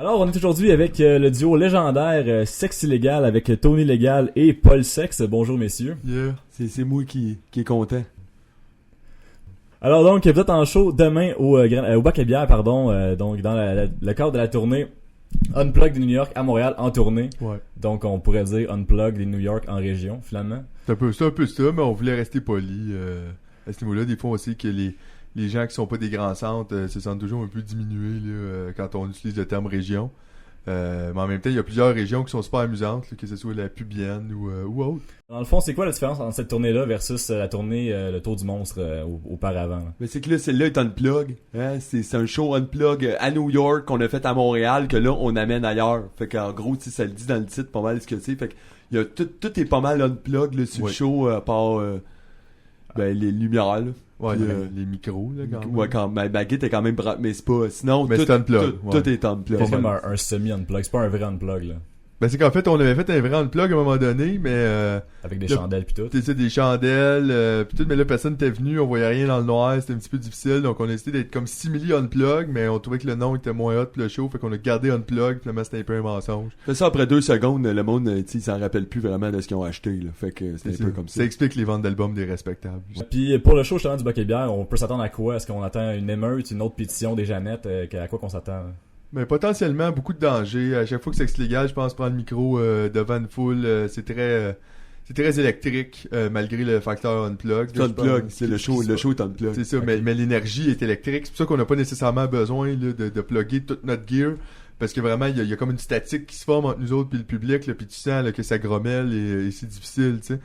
Alors, on est aujourd'hui avec le duo légendaire Sexe Illégal avec Tony Légal et Paul Sexe. Bonjour, messieurs. Yeah, c'est moi qui est content. Alors donc, vous êtes en show demain au Bac à Bière, donc dans le cadre de la tournée Unplugged de New York à Montréal en tournée. Ouais. Donc, on pourrait dire Unplugged de New York en région, finalement. C'est un peu ça, mais on voulait rester poli à ce niveau-là. Des fois, on sait que les gens qui sont pas des grands centres se sentent toujours un peu diminués là, quand on utilise le terme région. Mais en même temps, il y a plusieurs régions qui sont super amusantes, là, que ce soit la pubienne ou autre. Dans le fond, c'est quoi la différence entre cette tournée-là versus la tournée Le Tour du Monstre auparavant? Là? Mais c'est que là, celle-là est unplug. Hein? C'est un show unplug à New York qu'on a fait à Montréal que là, on amène ailleurs. Fait qu'en gros, ça le dit dans le titre pas mal ce que c'est. Fait que il y a tout est pas mal unplug là, sur le show à part les lumières là. Ouais, Puis, les micros, là, quand même. Ouais, quand ma baguette est quand même mais c'est pas. Sinon, Mais tout, c'est unplug. tout est unplug. C'est comme un semi-unplug, c'est pas un vrai unplug, là. Ben, c'est qu'en fait, on avait fait un vrai unplug à un moment donné, mais Avec des chandelles pis tout. tu sais, des chandelles, pis tout, mais là, personne n'était venu, on voyait rien dans le noir, c'était un petit peu difficile, donc on a décidé d'être comme simili unplug, mais on trouvait que le nom était moins hot pis le show, fait qu'on a gardé unplug, finalement c'était un peu un mensonge. Fait ça après 2 secondes, le monde, tu sais, il s'en rappelle plus vraiment de ce qu'ils ont acheté, là. Fait que c'était un peu comme ça. Ça explique les ventes d'albums des respectables. Puis pour le show justement du Bac à Bière, on peut s'attendre à quoi? Est-ce qu'on attend une émeute, une autre pétition des Jeannettes? À quoi qu'on s'attend? Mais potentiellement, beaucoup de dangers. À chaque fois que c'est légal, je pense prendre le micro devant une foule, c'est très électrique, malgré le facteur unplug. C'est unplug, c'est le show est unplug. C'est ça, mais l'énergie est électrique. C'est pour ça qu'on n'a pas nécessairement besoin là, de plugger toute notre gear. Parce que vraiment, il y a comme une statique qui se forme entre nous autres puis le public, là, puis tu sens là, que ça grommelle et c'est difficile, tu sais.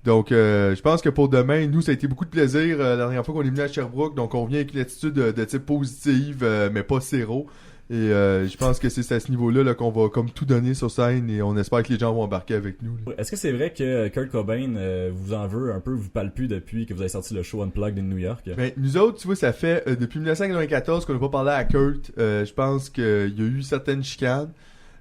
Donc, je pense que pour demain, nous, ça a été beaucoup de plaisir la dernière fois qu'on est venu à Sherbrooke. Donc, on vient avec une attitude de type positive, mais pas zéro. Et je pense que c'est à ce niveau-là là, qu'on va comme tout donner sur scène et on espère que les gens vont embarquer avec nous. Là. Est-ce que c'est vrai que Kurt Cobain vous en veut un peu, vous parle plus depuis que vous avez sorti le show Unplugged de New York? Ben, nous autres, tu vois, ça fait depuis 1994 qu'on n'a pas parlé à Kurt. Je pense qu'il y a eu certaines chicanes.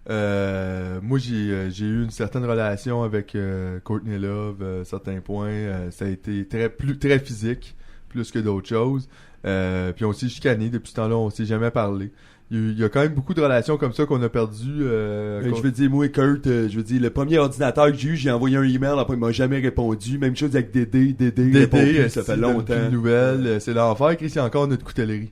Moi, j'ai eu une certaine relation avec Courtney Love à certains points. Ça a été très physique, plus que d'autres choses. Puis on s'est chicané depuis ce temps-là, on s'est jamais parlé. Il y a quand même beaucoup de relations comme ça qu'on a perdues. Je veux dire, moi et Kurt, le premier ordinateur que j'ai envoyé un email, après il m'a jamais répondu. Même chose avec Dédé répond plus, ça fait longtemps. Nouvelle, c'est l'enfer, Chris, il y a encore notre coutellerie.